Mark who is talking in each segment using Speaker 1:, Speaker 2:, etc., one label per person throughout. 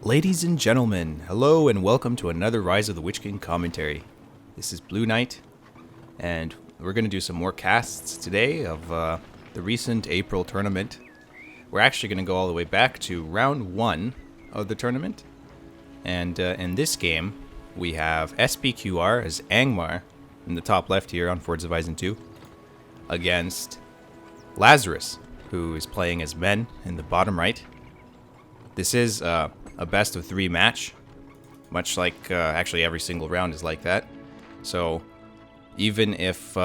Speaker 1: Ladies and gentlemen, hello and welcome to another Rise of the Witch King commentary. This is Blue Knight, and we're going to do some more casts today of the recent April tournament. We're actually going to go all the way back to round 1 of the tournament, and in this game we have S.P.Q.R. as Angmar in the top left here on Forza Horizon 2 against Lazarus, who is playing as Men in the bottom right. This is a best of 3 match, much like actually every single round is like that. So even if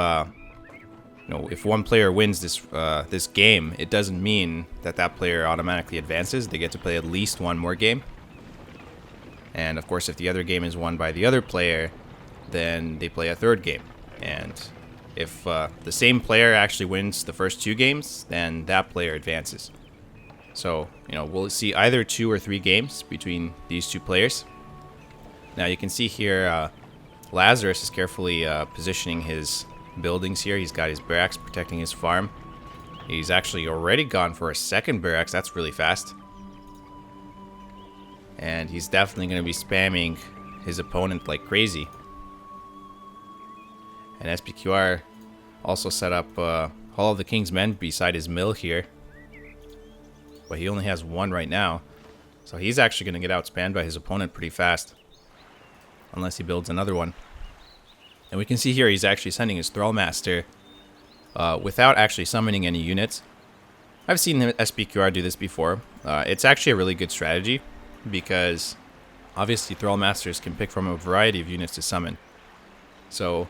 Speaker 1: if one player wins this game, it doesn't mean that that player automatically advances. They get to play at least one more game. And of course, if the other game is won by the other player, then they play a third game. And if the same player actually wins the first 2 games, then that player advances. So, we'll see either 2 or 3 games between these 2 players. Now you can see here, Lazarus is carefully positioning his buildings here. He's got his barracks protecting his farm. He's actually already gone for a second barracks. That's really fast. And he's definitely going to be spamming his opponent like crazy. And S.P.Q.R. also set up Hall of the King's Men beside his mill here. But he only has 1 right now. So he's actually going to get outspanned by his opponent pretty fast. Unless he builds another one. And we can see here he's actually sending his Thrallmaster without actually summoning any units. I've seen S.P.Q.R. do this before. It's actually a really good strategy, because obviously Thrallmasters can pick from a variety of units to summon. So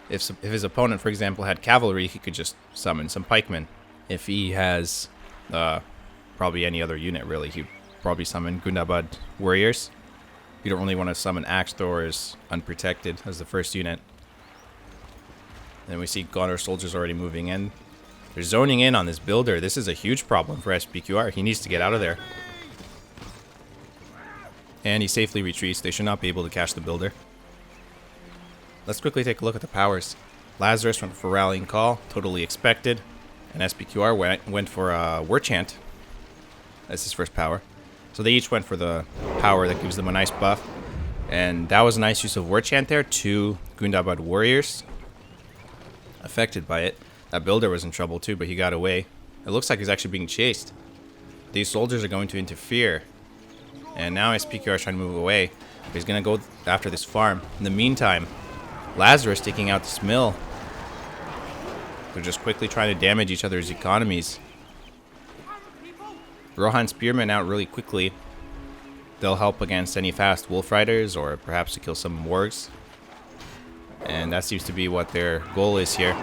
Speaker 1: if his opponent, for example, had cavalry, he could just summon some pikemen. If he has probably any other unit, really, he'd probably summon Gundabad warriors. You don't really want to summon axe throwers unprotected as the first unit. Then we see Gondor soldiers already moving in. They're zoning in on this builder. This is a huge problem for S.P.Q.R. He needs to get out of there. And he safely retreats. They should not be able to catch the builder. Let's quickly take a look at the powers. Lazarus went for Rallying Call, totally expected. And S.P.Q.R. went for War Chant. That's his first power. So they each went for the power that gives them a nice buff. And that was a nice use of War Chant there. 2 Gundabad warriors affected by it. That builder was in trouble too, but he got away. It looks like he's actually being chased. These soldiers are going to interfere. And now S.P.Q.R. is trying to move away. He's going to go after this farm. In the meantime, Lazarus taking out this mill. They're just quickly trying to damage each other's economies. Rohan Spearmen out really quickly. They'll help against any fast wolf riders, or perhaps to kill some wargs. And that seems to be what their goal is here.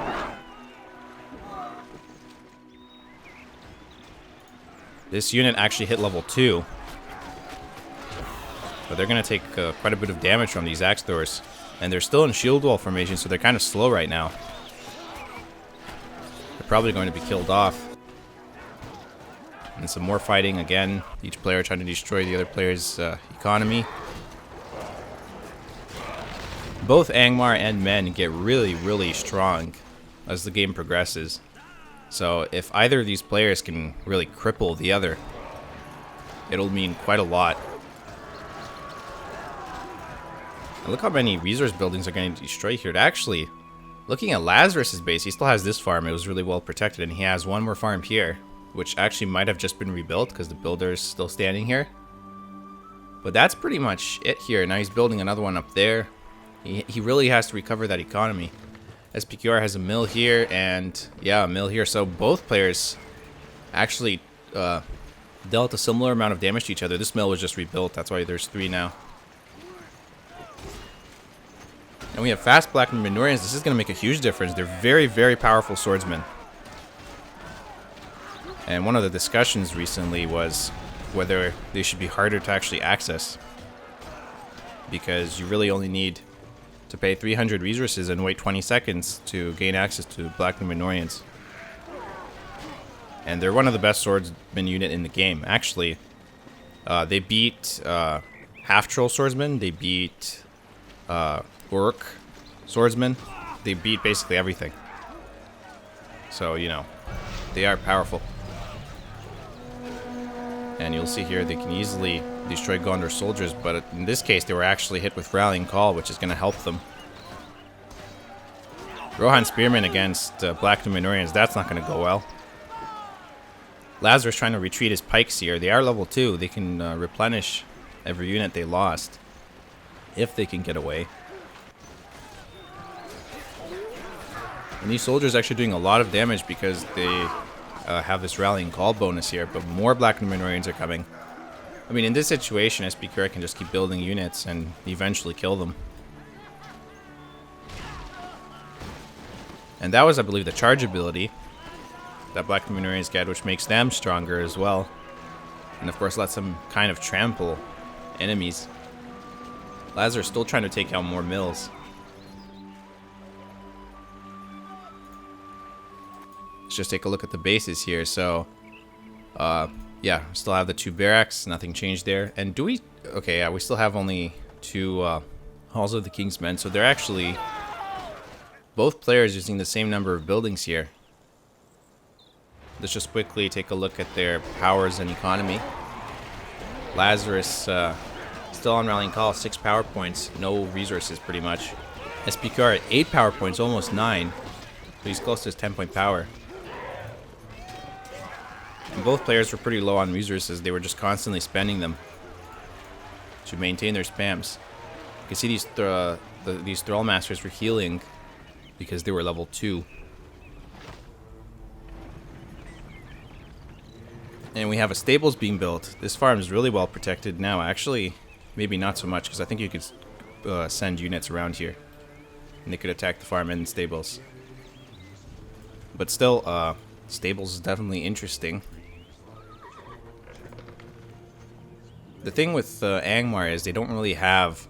Speaker 1: This unit actually hit level 2. But they're going to take quite a bit of damage from these axe throwers. And they're still in shield wall formation, so they're kind of slow right now. They're probably going to be killed off. And some more fighting again. Each player trying to destroy the other player's economy. Both Angmar and Men get really, really strong as the game progresses. So if either of these players can really cripple the other, it'll mean quite a lot. And look how many resource buildings are going to destroy here. Actually, looking at Lazarus' base, he still has this farm. It was really well protected, and he has one more farm here, which actually might have just been rebuilt because the builder is still standing here. But that's pretty much it here. Now he's building another one up there. He really has to recover that economy. S.P.Q.R. has a mill here, and yeah, a mill here. So both players actually dealt a similar amount of damage to each other. This mill was just rebuilt. That's why there's 3 now. And we have fast Black Minorians. This is going to make a huge difference. They're very, very powerful swordsmen. And one of the discussions recently was whether they should be harder to actually access. Because you really only need to pay 300 resources and wait 20 seconds to gain access to Black Minorians. And they're one of the best swordsman unit in the game. Actually, they beat half-troll swordsmen. They beat orc swordsmen. They beat basically everything. So, they are powerful. And you'll see here they can easily destroy Gondor soldiers, but in this case they were actually hit with Rallying Call, which is going to help them. Rohan Spearman against Black Númenóreans, that's not going to go well. Lazarus trying to retreat his pikes here. They are level 2. They can replenish every unit they lost if they can get away. And these soldiers actually doing a lot of damage because they have this Rallying Call bonus here, but more Black Númenóreans are coming. I mean, in this situation, S.P.Q.R. can just keep building units and eventually kill them. And that was, I believe, the charge ability that Black Númenóreans get, which makes them stronger as well. And of course lets them kind of trample enemies. Lazarus still trying to take out more mills. Let's just take a look at the bases here. So, yeah, still have the 2 barracks. Nothing changed there. And do we... Okay, yeah, we still have only 2 Halls of the King's Men. So they're actually... both players using the same number of buildings here. Let's just quickly take a look at their powers and economy. Lazarus still on Rallying Call, 6 power points, no resources pretty much. S.P.Q.R. at 8 power points, almost 9. So he's close to his 10-point power. And both players were pretty low on resources. They were just constantly spending them to maintain their spams. You can see these Thrall Masters were healing because they were level 2. And we have a stables being built. This farm is really well protected now. Actually, maybe not so much, because I think you could send units around here. And they could attack the farm and stables. But still, stables is definitely interesting. The thing with Angmar is they don't really have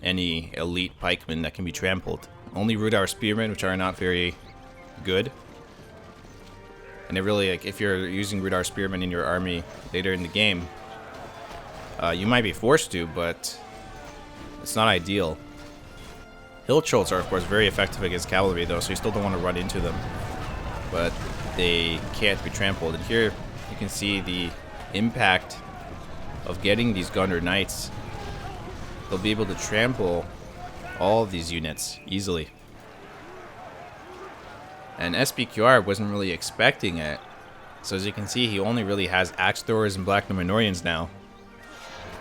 Speaker 1: any elite pikemen that can be trampled. Only Rudar Spearmen, which are not very good. And it really, like, if you're using Rudar Spearmen in your army later in the game, you might be forced to, but it's not ideal. Hill Trolls are, of course, very effective against cavalry, though, so you still don't want to run into them. But they can't be trampled. And here you can see the impact of getting these Gondor Knights. They'll be able to trample all of these units easily. And S.P.Q.R. wasn't really expecting it. So as you can see, he only really has Axe Throwers and Black Númenóreans now.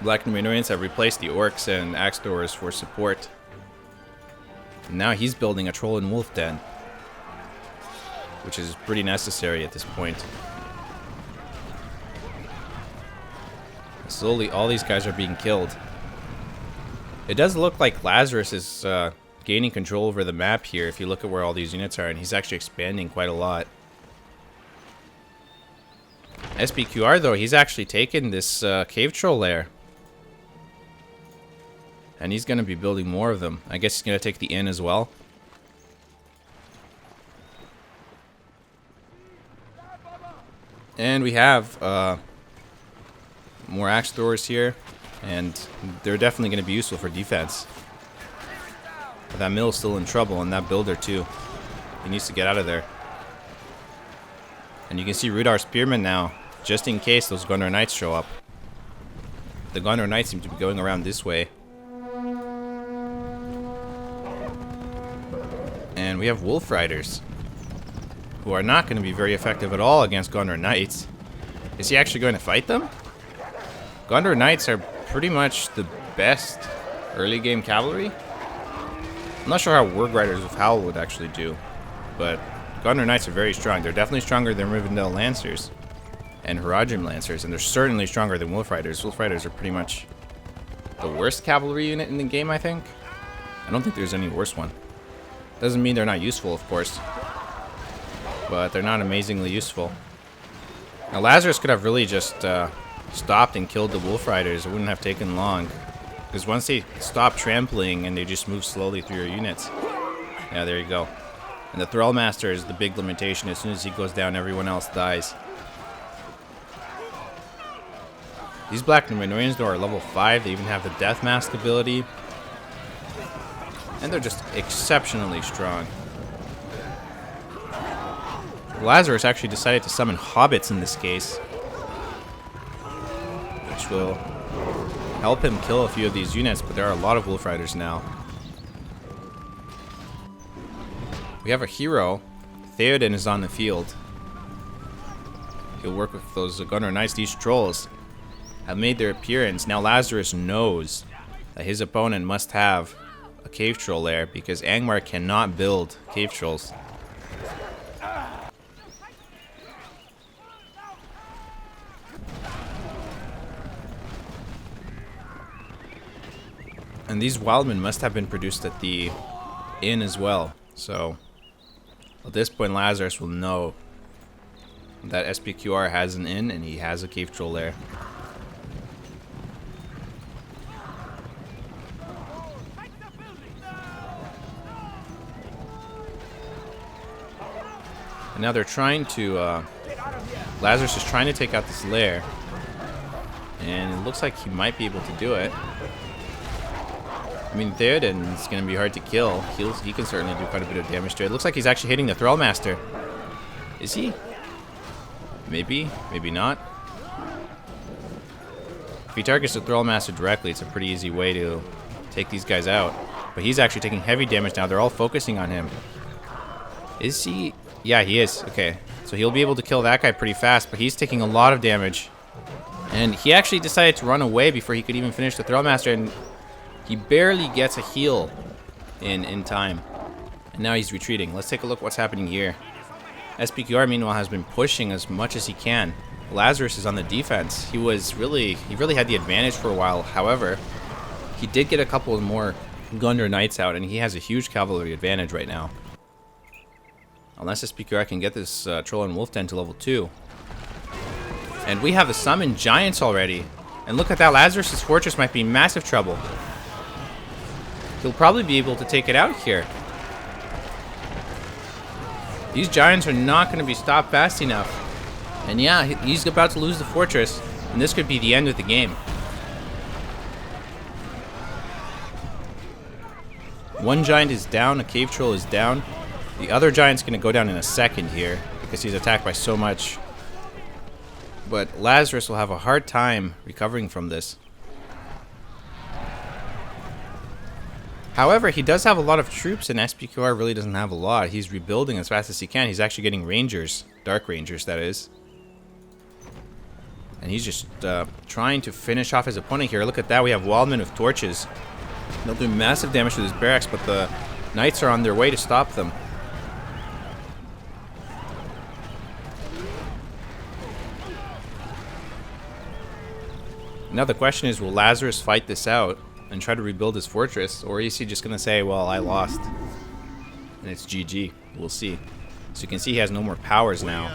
Speaker 1: Black Númenóreans have replaced the Orcs and Axe Throwers for support. And now he's building a Troll and Wolf Den, which is pretty necessary at this point. Slowly, all these guys are being killed. It does look like Lazarus is gaining control over the map here if you look at where all these units are, and he's actually expanding quite a lot. S.P.Q.R. though, he's actually taken this cave troll lair. And he's going to be building more of them. I guess he's going to take the inn as well. And we have more axe throwers here, and they're definitely going to be useful for defense. But that mill's still in trouble, and that builder too. He needs to get out of there. And you can see Rudar Spearmen now, just in case those Gondor Knights show up. The Gondor Knights seem to be going around this way. And we have Wolf Riders, who are not going to be very effective at all against Gondor Knights. Is he actually going to fight them? Gondor Knights are pretty much the best early game cavalry. I'm not sure how Warg Riders of Howl would actually do, but Gondor Knights are very strong. They're definitely stronger than Rivendell Lancers and Haradrim Lancers, and they're certainly stronger than Wolf Riders. Wolf Riders are pretty much the worst cavalry unit in the game, I think. I don't think there's any worse one. Doesn't mean they're not useful, of course, but they're not amazingly useful. Now, Lazarus could have really just stopped and killed the Wolf Riders. It wouldn't have taken long, because once they stop trampling and they just move slowly through your units. Yeah, there you go. And the Thrall Master is the big limitation. As soon as he goes down, everyone else dies. These Black Númenóreans, though, are level 5. They even have the Death Mask ability. And they're just exceptionally strong. Lazarus actually decided to summon hobbits in this case. which will help him kill a few of these units, but there are a lot of Wolf Riders now. We have a hero. Theoden is on the field. He'll work with those Gunner Knights. These trolls have made their appearance. Now Lazarus knows that his opponent must have a cave troll lair because Angmar cannot build cave trolls. And these wildmen must have been produced at the inn as well. So at this point Lazarus will know that S.P.Q.R. has an inn and he has a cave troll lair. And now they're trying to, Lazarus is trying to take out this lair. And it looks like he might be able to do it. I mean, Theoden's going to be hard to kill. He can certainly do quite a bit of damage to it. It looks like he's actually hitting the Thrallmaster. Is he? Maybe. Maybe not. If he targets the Thrallmaster directly, it's a pretty easy way to take these guys out. But he's actually taking heavy damage now. They're all focusing on him. Is he? Yeah, he is. Okay. So he'll be able to kill that guy pretty fast, but he's taking a lot of damage. And he actually decided to run away before he could even finish the Thrallmaster, and he barely gets a heal in time. And now he's retreating. Let's take a look what's happening here. S.P.Q.R. meanwhile has been pushing as much as he can. Lazarus is on the defense. He really had the advantage for a while. However, he did get a couple more Gunner Knights out, and he has a huge cavalry advantage right now. Unless S.P.Q.R. can get this Troll and Wolf Den to level 2. And we have the Summoned Giants already. And look at that, Lazarus' fortress might be in massive trouble. He'll probably be able to take it out here. These giants are not going to be stopped fast enough. And yeah, he's about to lose the fortress. And this could be the end of the game. One giant is down, a cave troll is down. The other giant's going to go down in a second here because he's attacked by so much. But Lazarus will have a hard time recovering from this. However, he does have a lot of troops, and S.P.Q.R. really doesn't have a lot. He's rebuilding as fast as he can. He's actually getting rangers, dark rangers, that is. And he's just trying to finish off his opponent here. Look at that. We have wildmen with torches. They'll do massive damage to this barracks, but the knights are on their way to stop them. Now the question is, will Lazarus fight this out and try to rebuild his fortress, or is he just going to say, well, I lost, and it's GG? We'll see. So you can see he has no more powers now.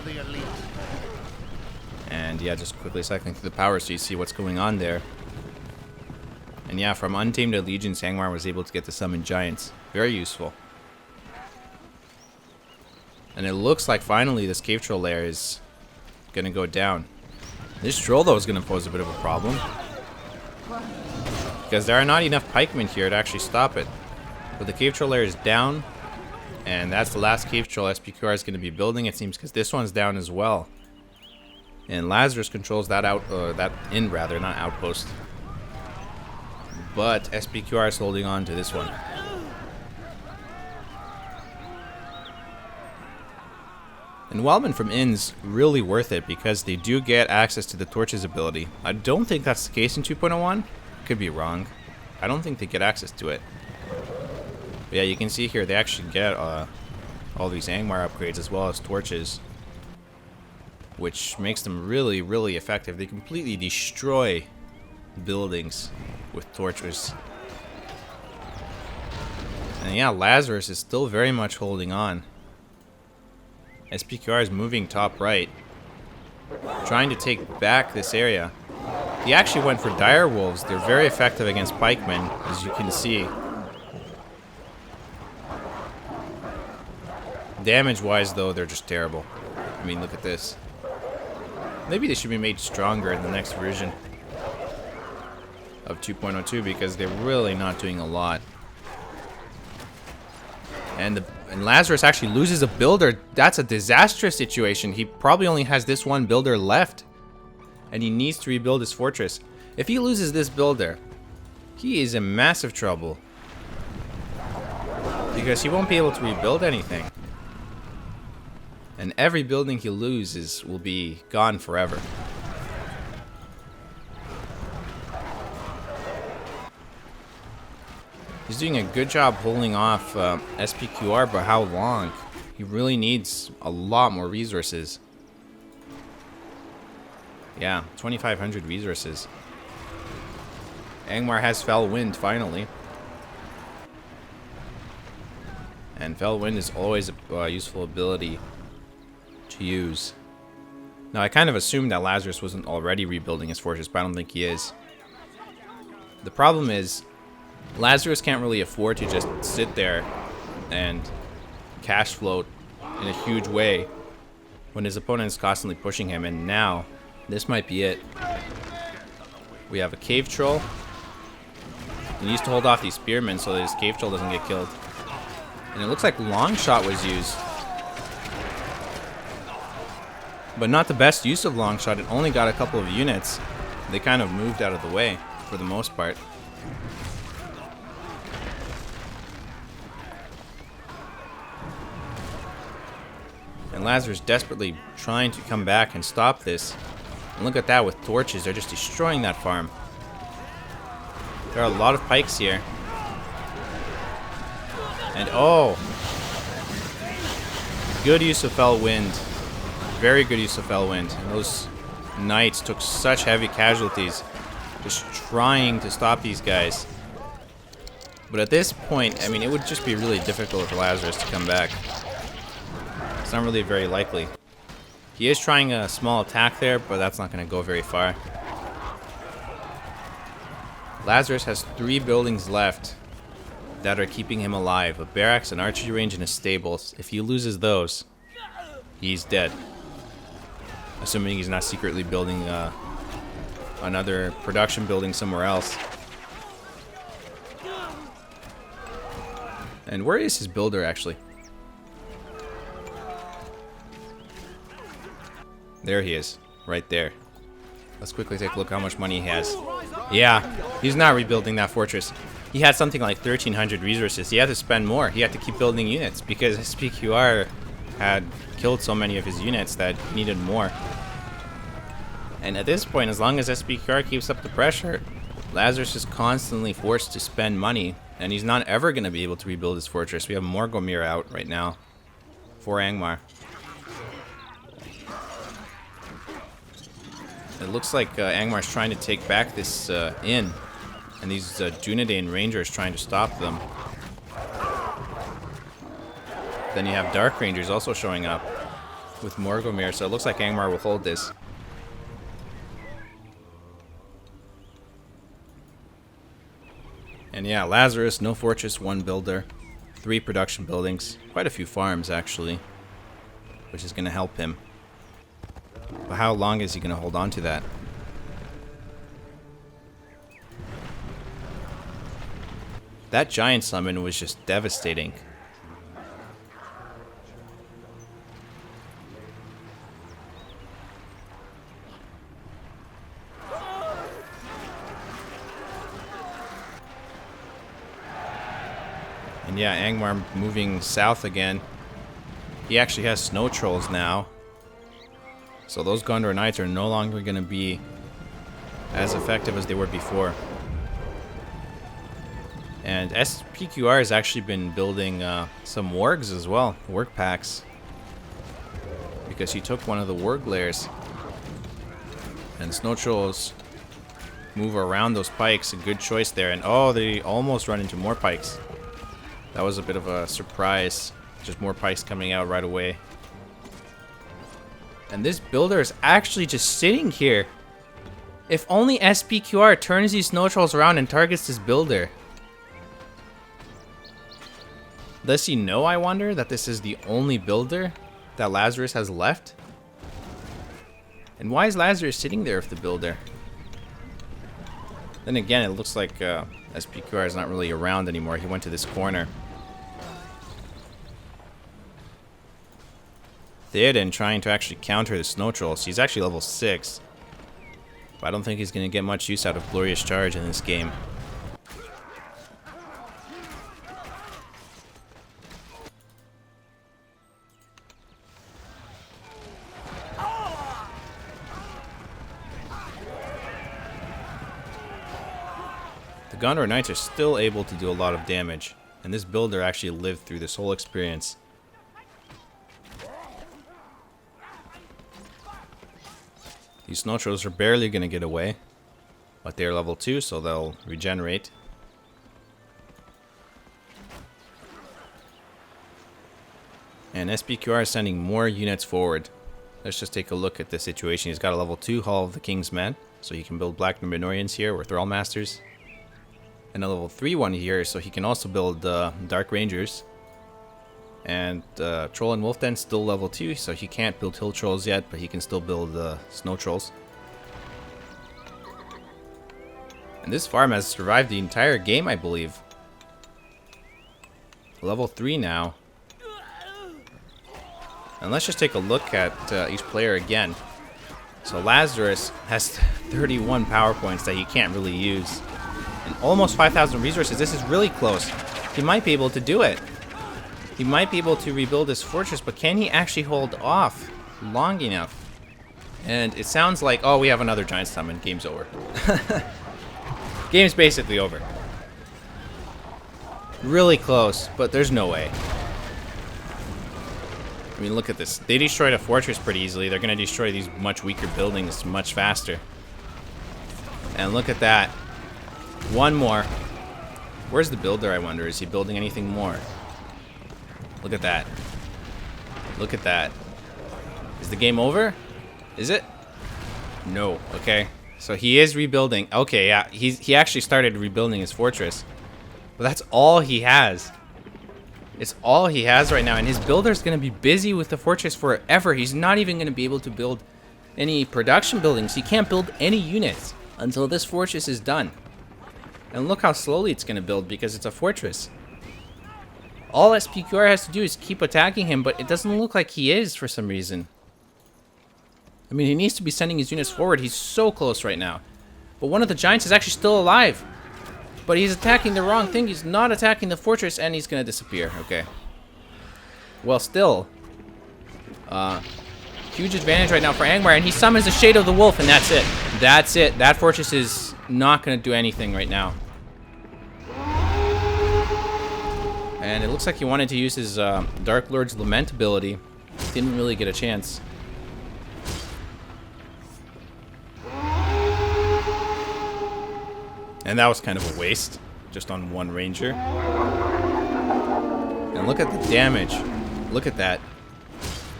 Speaker 1: And yeah, just quickly cycling through the powers so you see what's going on there. And yeah, from Untamed Allegiance, Angmar was able to get the Summoned Giants. Very useful. And it looks like finally this cave troll lair is going to go down. This troll, though, is going to pose a bit of a problem. Because there are not enough pikemen here to actually stop it. But the cave troll lair is down. And that's the last cave troll S.P.Q.R. is going to be building, it seems, because this one's down as well. And Lazarus controls that inn, not outpost. But S.P.Q.R. is holding on to this one. And Wildmen from Inn's really worth it because they do get access to the Torches ability. I don't think that's the case in 2.01. Could be wrong. I don't think they get access to it. But yeah, you can see here they actually get all these Angmar upgrades as well as torches, which makes them really, really effective. They completely destroy buildings with torches. And yeah, Lazarus is still very much holding on. S.P.Q.R. is moving top right, trying to take back this area. He actually went for dire wolves. They're very effective against pikemen, as you can see. Damage-wise, though, they're just terrible. I mean, look at this. Maybe they should be made stronger in the next version of 2.02 because they're really not doing a lot. And Lazarus actually loses a builder. That's a disastrous situation. He probably only has this one builder left. And he needs to rebuild his fortress. If he loses this builder, he is in massive trouble. Because he won't be able to rebuild anything. And every building he loses will be gone forever. He's doing a good job holding off S.P.Q.R, but how long? He really needs a lot more resources. Yeah, 2,500 resources. Angmar has Fell Wind, finally. And Fell Wind is always a useful ability to use. Now, I kind of assumed that Lazarus wasn't already rebuilding his fortress, but I don't think he is. The problem is, Lazarus can't really afford to just sit there and cash float in a huge way when his opponent is constantly pushing him, and now, this might be it. We have a cave troll. He needs to hold off these spearmen so that his cave troll doesn't get killed. And it looks like long shot was used. But not the best use of long shot. It only got a couple of units. They kind of moved out of the way for the most part. And Lazarus desperately trying to come back and stop this. And look at that with torches. They're just destroying that farm. There are a lot of pikes here. And oh, good use of Fell Wind. Very good use of Fell Wind. And those knights took such heavy casualties just trying to stop these guys. But at this point, I mean, it would just be really difficult for Lazarus to come back. It's not really very likely. He is trying a small attack there, but that's not going to go very far. Lazarus has 3 buildings left that are keeping him alive. A barracks, an archery range, and a stables. If he loses those, he's dead. Assuming he's not secretly building another production building somewhere else. And where is his builder, actually? There he is, right there. Let's quickly take a look how much money he has. Yeah, he's not rebuilding that fortress. He had something like 1,300 resources. He had to spend more. He had to keep building units because S.P.Q.R had killed so many of his units that he needed more. And at this point, as long as S.P.Q.R keeps up the pressure, Lazarus is constantly forced to spend money, and he's not ever going to be able to rebuild his fortress. We have Morgomir out right now for Angmar. It looks like Angmar's trying to take back this inn, and these Dunedain Rangers trying to stop them. Then you have Dark Rangers also showing up with Morgomir, so it looks like Angmar will hold this. And yeah, Lazarus, no fortress, 1 builder, 3 production buildings, quite a few farms actually, which is going to help him. But how long is he going to hold on to that? That giant summon was just devastating. And yeah, Angmar moving south again. He actually has snow trolls now. So those Gondor Knights are no longer going to be as effective as they were before. And S.P.Q.R has actually been building some wargs as well, warg packs. Because he took one of the warg layers. And snow trolls move around those pikes, a good choice there. And oh, they almost run into more pikes. That was a bit of a surprise. Just more pikes coming out right away. And this builder is actually just sitting here. If only S.P.Q.R turns these snow trolls around and targets this builder. Does he know, I wonder, that this is the only builder that Lazarus has left? And why is Lazarus sitting there with the builder? Then again, it looks like S.P.Q.R is not really around anymore. He went to this corner. Theoden trying to actually counter the snow trolls. He's actually level 6. But I don't think he's going to get much use out of Glorious Charge in this game. The Gondor Knights are still able to do a lot of damage, and this builder actually lived through this whole experience. These snow trolls are barely going to get away, but they're level 2, so they'll regenerate. And S.P.Q.R. is sending more units forward. Let's just take a look at the situation. He's got a level 2 Hall of the King's Men, so he can build Black Numenoreans here, or Thrall Masters. And a level 3 one here, so he can also build Dark Rangers. And Troll and Wolf Den still level 2, so he can't build Hill Trolls yet, but he can still build Snow Trolls. And this farm has survived the entire game, I believe. Level 3 now. And let's just take a look at each player again. So Lazarus has 31 power points that he can't really use. And almost 5,000 resources. This is really close. He might be able to do it. He might be able to rebuild his fortress, but can he actually hold off long enough? And it sounds like, oh, we have another giant summon. Game's over. Game's basically over. Really close, but there's no way. I mean, look at this. They destroyed a fortress pretty easily. They're going to destroy these much weaker buildings much faster. And look at that. One more. Where's the builder, I wonder? Is he building anything more? Look at that. Look at that. Is the game over? Is it? No. Okay. So he is rebuilding. Okay, yeah. He actually started rebuilding his fortress. But that's all he has. It's all he has right now. And his builder's going to be busy with the fortress forever. He's not even going to be able to build any production buildings. He can't build any units until this fortress is done. And look how slowly it's going to build because it's a fortress. All S.P.Q.R. has to do is keep attacking him, but it doesn't look like he is for some reason. I mean, he needs to be sending his units forward. He's so close right now. But one of the giants is actually still alive. But he's attacking the wrong thing. He's not attacking the fortress, and he's going to disappear. Okay. Well, still. Huge advantage right now for Angmar, and he summons the Shade of the Wolf, and that's it. That's it. That fortress is not going to do anything right now. And it looks like he wanted to use his Dark Lord's Lament ability. Didn't really get a chance. And that was kind of a waste. Just on one ranger. And look at the damage. Look at that.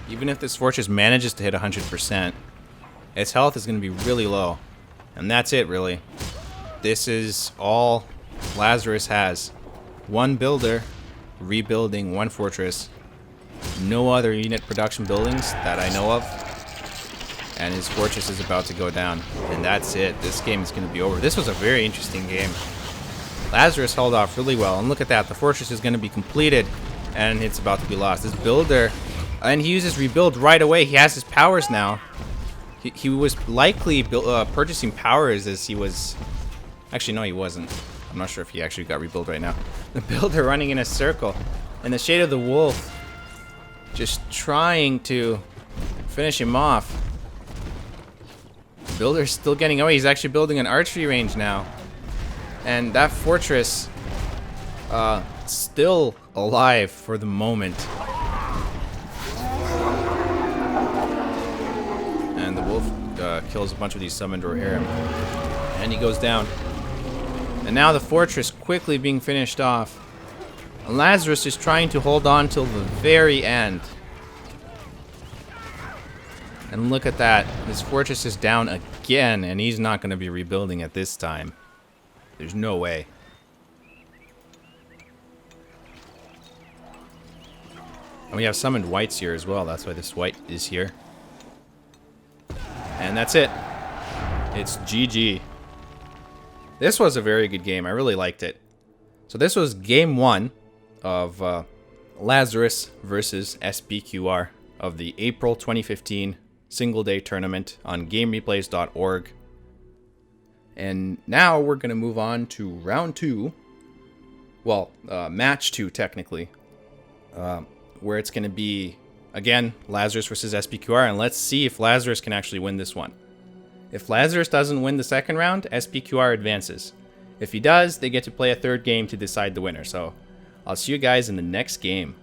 Speaker 1: Even if this fortress manages to hit 100%, its health is going to be really low. And that's it, really. This is all Lazarus has. One builder rebuilding one fortress. No other unit production buildings that I know of. And his fortress is about to go down. And that's it. This game is going to be over. This was a very interesting game. Lazarus held off really well. And look at that. The fortress is going to be completed. And it's about to be lost. This builder... And he uses rebuild right away. He has his powers now. He was likely purchasing powers as he was... Actually, no, he wasn't. I'm not sure if he actually got rebuild right now. The builder running in a circle. And the Shade of the Wolf just trying to finish him off. The builder's still getting away. He's actually building an archery range now. And that fortress still alive for the moment. And the wolf kills a bunch of these summoned Rohirrim. And he goes down. And now the fortress quickly being finished off. And Lazarus is trying to hold on till the very end. And look at that. His fortress is down again, and he's not going to be rebuilding at this time. There's no way. And we have summoned whites here as well. That's why this white is here. And that's it. It's GG. This was a very good game. I really liked it. So this was game 1 of Lazarus versus S.P.Q.R. of the April 2015 single day tournament on GameReplays.org. And now we're going to move on to round 2. Well, match 2 technically. Where it's going to be, again, Lazarus versus S.P.Q.R. And let's see if Lazarus can actually win this one. If Lazarus doesn't win the second round, S.P.Q.R. advances. If he does, they get to play a third game to decide the winner. So I'll see you guys in the next game.